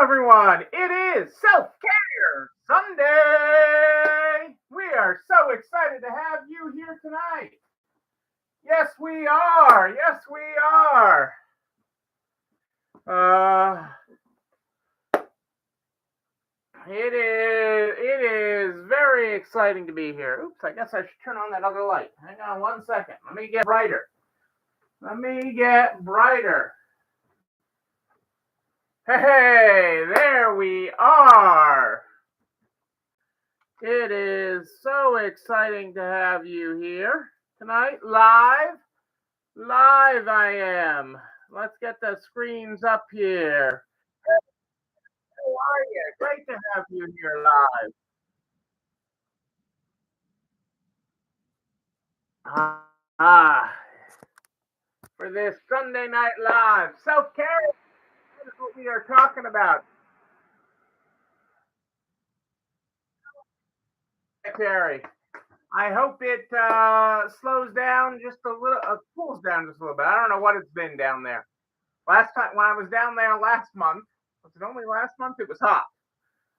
everyone. It is Self Care Sunday. We are so excited to have you here tonight. Yes, we are. Yes, we are. Uh, it is very exciting to be here. Oops, I guess I should turn on that other light. Hang on 1 second. Let me get brighter. Hey, there we are. It is so exciting to have you here tonight, live. Live I am. Let's get the screens up here. How are you? Great to have you here live. Ah, for this Sunday Night Live. Self-care is what we are talking about. Terry. I hope it slows down just a little, cools down just a little bit. I don't know what it's been down there. Last time when I was down there last month, was it only last month? It was hot.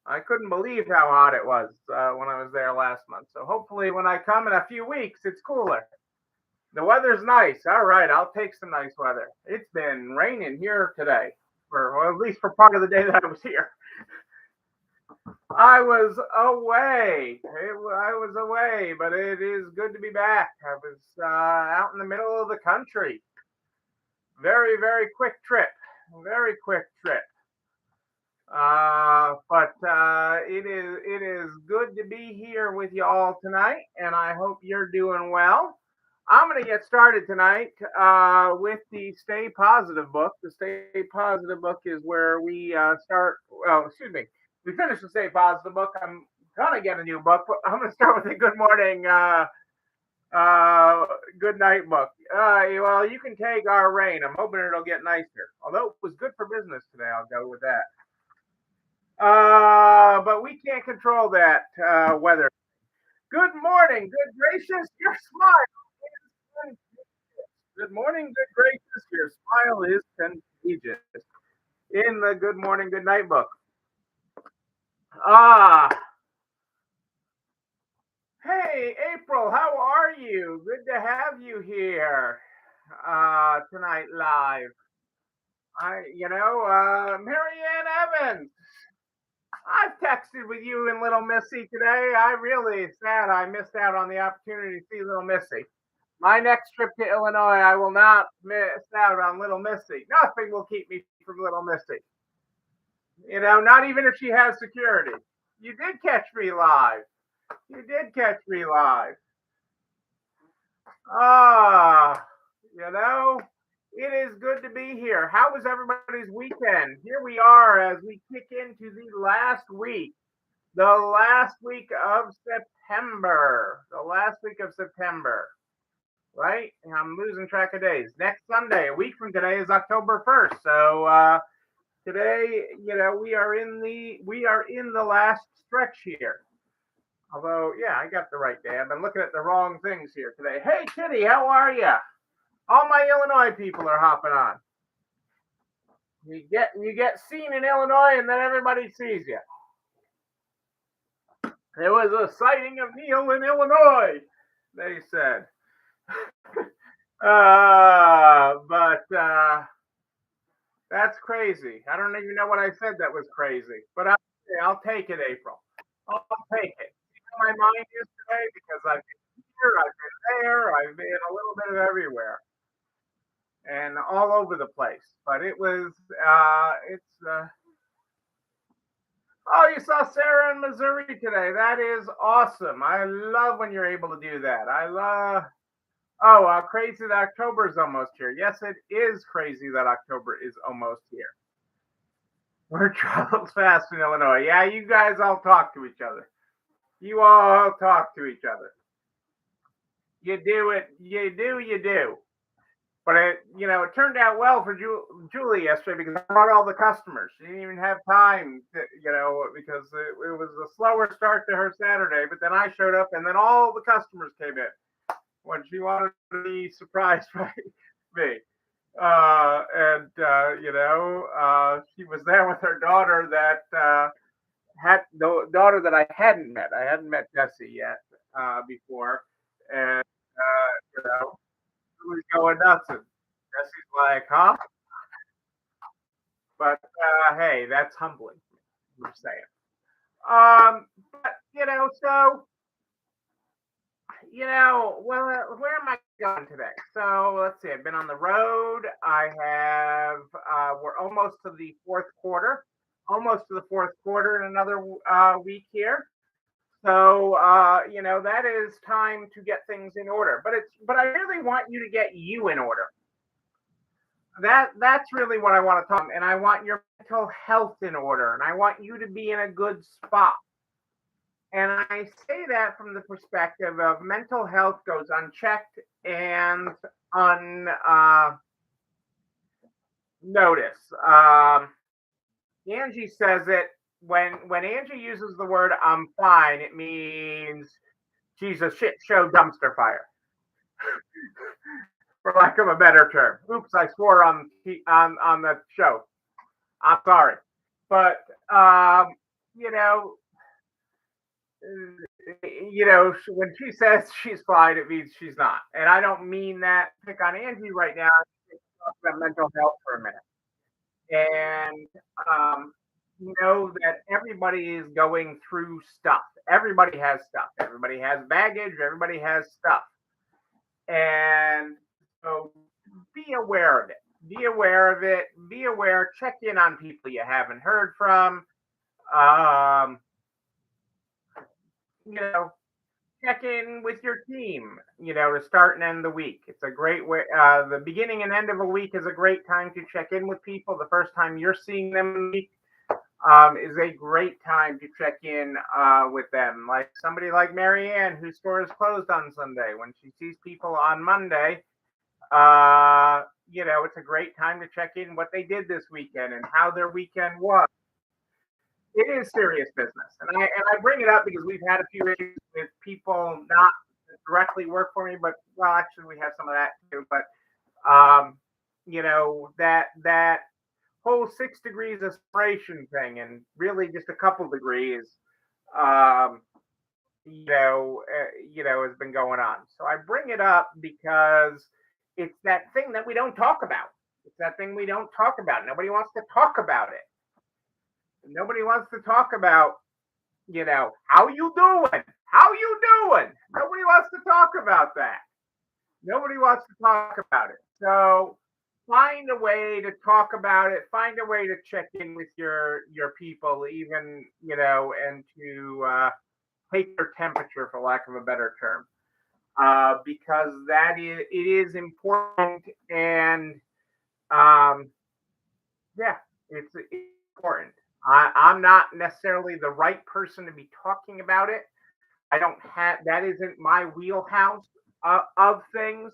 I couldn't believe how hot it was when I was there last month. So hopefully, when I come in a few weeks, it's cooler. The weather's nice. All right, I'll take some nice weather. It's been raining here today, or at least for part of the day that I was here. I was away. I was away, but it is good to be back. I was out in the middle of the country. Very, very quick trip. Very quick trip. But it is good to be here with you all tonight, and I hope you're doing well. I'm going to get started tonight with the Stay Positive book. The Stay Positive book is where we start. Well, excuse me. We finish the Stay Positive book. I'm going to get a new book, but I'm going to start with the Good Morning, Good Night book. Well, you can take our rain. I'm hoping it'll get nicer. Although it was good for business today, I'll go with that. But we can't control that weather. Good morning, good gracious, your smile is contagious. Good morning, good gracious, your smile is contagious. In the Good Morning, Good Night book. Ah, hey, April, how are you? Good to have you here tonight live. Marianne Evans. I've texted with you and little Missy today. I really sad I missed out on the opportunity to see little Missy. My next trip to Illinois, I will not miss out on little Missy. Nothing will keep me from little Missy. Not even if she has security. You did catch me live. You did catch me live. Ah, it is good to be here. How was everybody's weekend? Here we are as we kick into the last week of September. The last week of September, right? I'm losing track of days. Next Sunday, a week from today, is October 1st. So today, we are in the last stretch here. Although, yeah, I got the right day. I've been looking at the wrong things here today. Hey, Kitty, how are you? All my Illinois people are hopping on. You get seen in Illinois, and then everybody sees you. There was a sighting of Neil in Illinois, they said. But that's crazy. I don't even know what I said that was crazy. But I'll take it, April. I'll take it. You know my mind is today because I've been here, I've been there, I've been a little bit of everywhere. And all over the place. But it was, oh, you saw Sarah in Missouri today. That is awesome. I love when you're able to do that. Crazy that October is almost here. Yes, it is crazy that October is almost here. Word travels fast in Illinois. Yeah, you guys all talk to each other. You all talk to each other. You do it. You do. But it turned out well for Julie yesterday because I brought all the customers. She didn't even have time, because it was a slower start to her Saturday. But then I showed up, and then all the customers came in when she wanted to be surprised by me. and she was there with her daughter that had the daughter that I hadn't met. I hadn't met Jessie yet before, and it was going nuts. And Jessie's like, "Huh?" But hey, that's humbling. I'm saying. But well, where am I going today? So let's see. I've been on the road. I have. We're almost to the fourth quarter. Almost to the fourth quarter in another week here. So that is time to get things in order. But I really want you to get you in order. That's really what I want to talk. And I want your mental health in order, and I want you to be in a good spot. And I say that from the perspective of mental health goes unchecked and unnoticed. Angie says it when Angie uses the word "I'm fine," it means she's a shit show dumpster fire, for lack of a better term. Oops, I swore on the show. I'm sorry, but you know, when she says she's fine, it means she's not. And I don't mean that to pick on Angie right now. Talk about mental health for a minute, and um, that everybody is going through stuff. Everybody has stuff. Everybody has baggage. Everybody has stuff, and so be aware of it. Be aware of it. Be aware. Check in on people you haven't heard from. Um, you know, check in with your team, to start and end the week. It's a great way. The beginning and end of a week is a great time to check in with people. The first time you're seeing them in the week is a great time to check in with them. Like somebody like Marianne, whose store is closed on Sunday. When she sees people on Monday, it's a great time to check in what they did this weekend and how their weekend was. It is serious business, and I bring it up because we've had a few issues with people not directly work for me, but well, actually, we have some of that too. But that whole 6 degrees of separation thing, and really just a couple degrees, um, has been going on. So I bring it up because it's that thing that we don't talk about. It's that thing we don't talk about. Nobody wants to talk about it. Nobody wants to talk about, how you doing? How you doing? Nobody wants to talk about that. Nobody wants to talk about it. So find a way to talk about it. Find a way to check in with your people, even and to take their temperature, for lack of a better term, because it is important, and yeah, it's important. I'm not necessarily the right person to be talking about it. I don't have that isn't my wheelhouse of things,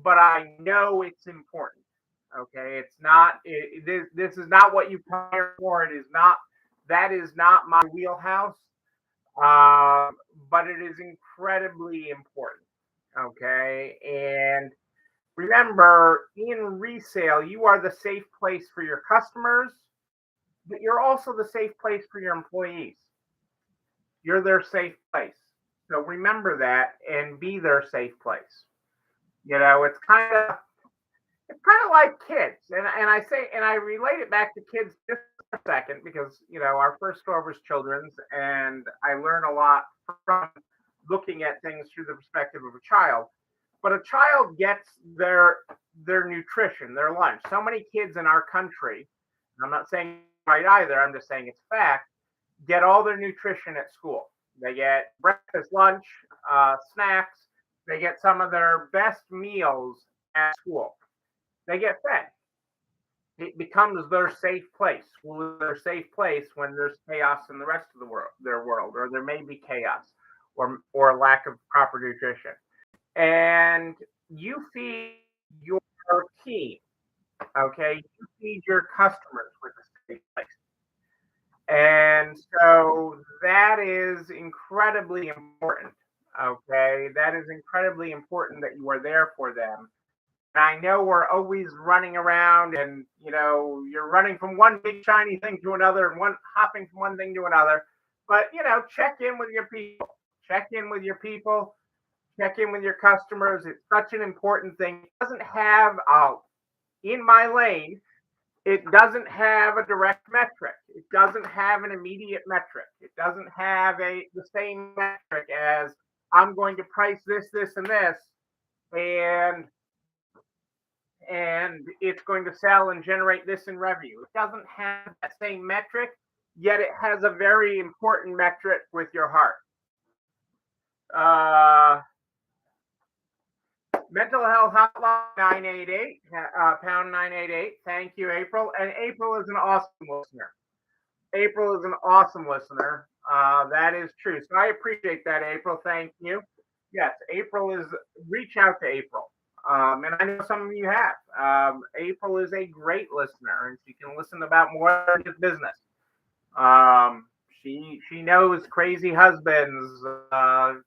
but I know it's important. Okay, it's not. This is not what you hire for. It is not. That is not my wheelhouse. But it is incredibly important. Okay, and remember, in resale, you are the safe place for your customers, but you're also the safe place for your employees. You're their safe place. So remember that and be their safe place. It's kind of like kids, and I say, and I relate it back to kids just for a second because our first store was children's, and I learn a lot from looking at things through the perspective of a child. But a child gets their nutrition, their lunch. So many kids in our country, I'm not saying right either, I'm just saying it's fact, get all their nutrition at school. They get breakfast, lunch, snacks. They get some of their best meals at school. They get fed. It becomes their safe place. Well, their safe place when there's chaos in the rest of the world, their world, or there may be chaos or lack of proper nutrition. And you feed your team, okay? You feed your customers with a safe place. And so that is incredibly important. Okay. That is incredibly important that you are there for them. I know we're always running around and, you're running from one big shiny thing to another and hopping from one thing to another. But, check in with your people. Check in with your people. Check in with your customers. It's such an important thing. It doesn't have, in my lane, it doesn't have a direct metric. It doesn't have an immediate metric. It doesn't have the same metric as I'm going to price this, this, and this, and it's going to sell and generate this in revenue. It doesn't have that same metric, yet it has a very important metric with your heart. Mental Health Hotline 988, pound 988. Thank you, April. And April is an awesome listener. April is an awesome listener. That is true. So I appreciate that, April. Thank you. Yes, reach out to April. And I know some of you have. April is a great listener, and she can listen about more than just business. She knows crazy husbands,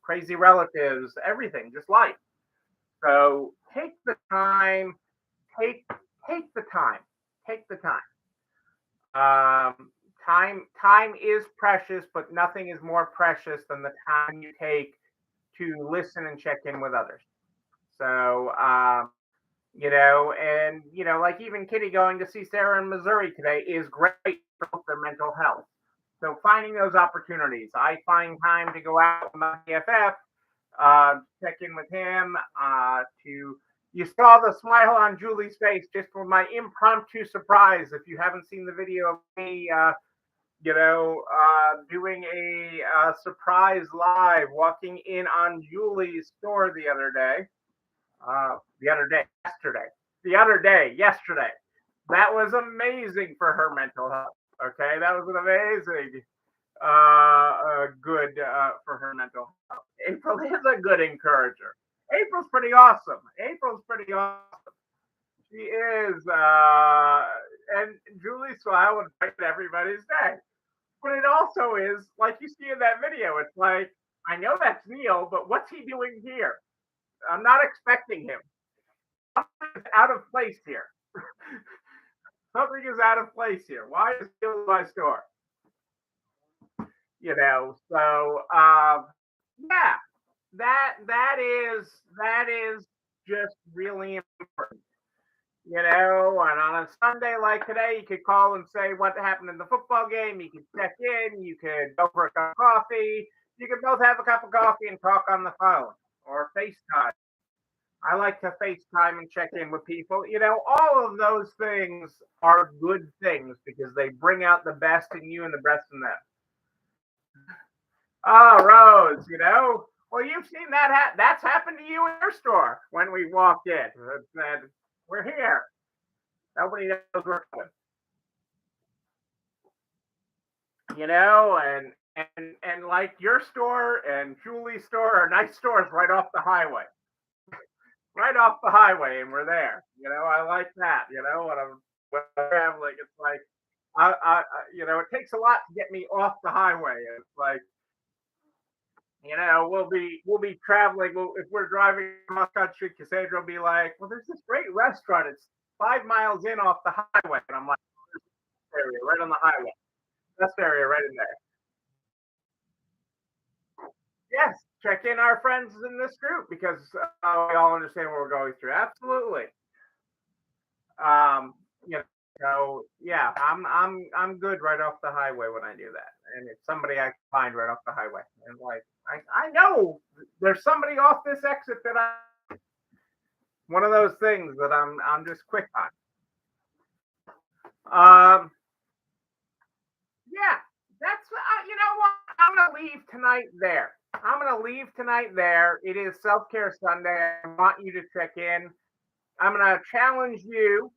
crazy relatives, everything, just life. So take the time. Take the time. Take the time. Time is precious, but nothing is more precious than the time you take to listen and check in with others. So, like even Kitty going to see Sarah in Missouri today is great for their mental health. So finding those opportunities, I find time to go out with my BFF, check in with him. You saw the smile on Julie's face just for my impromptu surprise. If you haven't seen the video of me, doing a surprise live, walking in on Julie's store yesterday. That was amazing for her mental health. Okay, that was an amazing, good for her mental health. April is a good encourager. April's pretty awesome. She is, and Julie's smile would brighten everybody's day. But it also is, like you see in that video, it's like, I know that's Neil, but what's he doing here? I'm not expecting him. Something is out of place here. Something is out of place here. Why is he in my store? So yeah, that is just really important. And on a Sunday like today, you could call and say what happened in the football game. You could check in. You could go for a cup of coffee. You could both have a cup of coffee and talk on the phone or FaceTime. I like to FaceTime and check in with people. All of those things are good things because they bring out the best in you and the best in them. Oh, Rose, well, you've seen that. That's happened to you in your store when we walked in. We're here. Nobody knows we're coming. And like your store and Julie's store are nice stores right off the highway. Right off the highway, and we're there. I like that. When I'm traveling, it's like, it takes a lot to get me off the highway. It's like, we'll be traveling. If we're driving cross country, Cassandra will be like, "Well, there's this great restaurant. It's 5 miles in off the highway," and I'm like, "Area right on the highway. Best area right in there." Yes, check in our friends in this group because we all understand what we're going through. Absolutely. So yeah, I'm good right off the highway when I do that, and it's somebody I can find right off the highway, and like I know there's somebody off this exit that one of those things that I'm just quick on. Yeah, that's what I'm gonna leave tonight there. It is Self-Care Sunday. I want you to check in. I'm gonna challenge you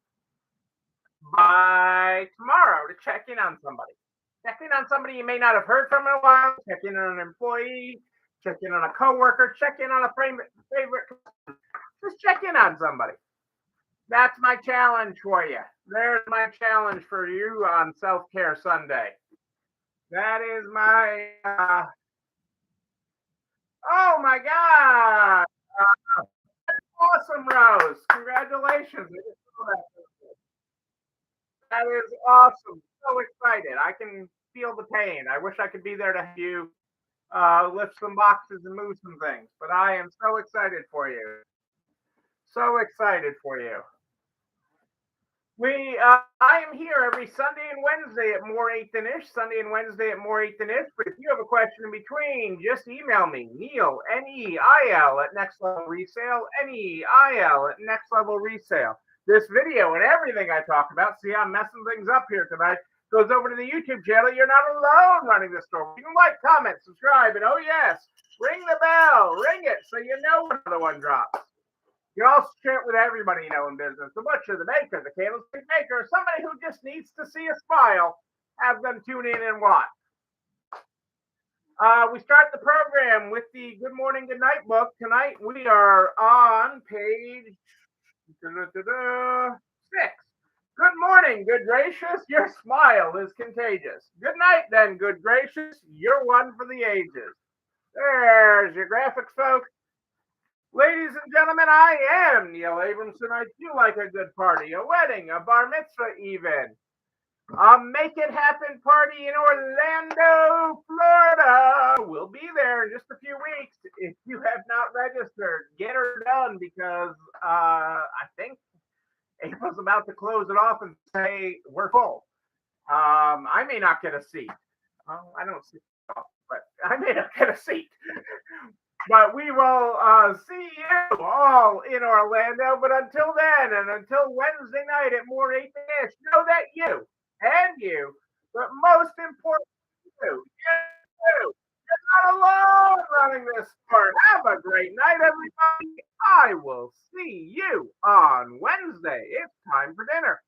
by tomorrow to check in on somebody. Check in on somebody you may not have heard from in a while. Check in on an employee. Check in on a coworker. Check in on a favorite. Just check in on somebody. That's my challenge for you. There's my challenge for you on Self-Care Sunday. That is my. Oh my God! awesome, Rose. Congratulations. I just saw that. That is awesome. So excited. I can feel the pain. I wish I could be there to help you lift some boxes and move some things, but I am so excited for you. So excited for you. I am here every Sunday and Wednesday at more 8 than ish. Sunday and Wednesday at more 8 than ish. But if you have a question in between, just email me, Neil, Neil at Next Level Resale, Neil at Next Level Resale. This video and everything I talk about, see, I'm messing things up here tonight, goes over to the YouTube channel. You're not alone running the store. You can like, comment, subscribe, and oh yes, ring the bell, ring it so you know when another one drops. You also share it with everybody you know in business. The butcher, the baker, the candlestick maker, somebody who just needs to see a smile. Have them tune in and watch. We start the program with the Good Morning, Good Night book. Tonight we are on page 6. Good morning, good gracious. Your smile is contagious. Good night, then, good gracious. You're one for the ages. There's your graphics, folks. Ladies and gentlemen, I am Neil Abramson. I do like a good party, a wedding, a bar mitzvah even. A Make It Happen party in Orlando, Florida. We'll be there in just a few weeks. If you have not registered, get her done because I think April's about to close it off and say we're full. I may not get a seat. I don't see it, but I may not get a seat. But we will see you all in Orlando. But until then, and until Wednesday night at more 8-ish, know that you and you, but most important, you're not alone running this sport. Have a great night, everybody. I will see you on Wednesday. It's time for dinner.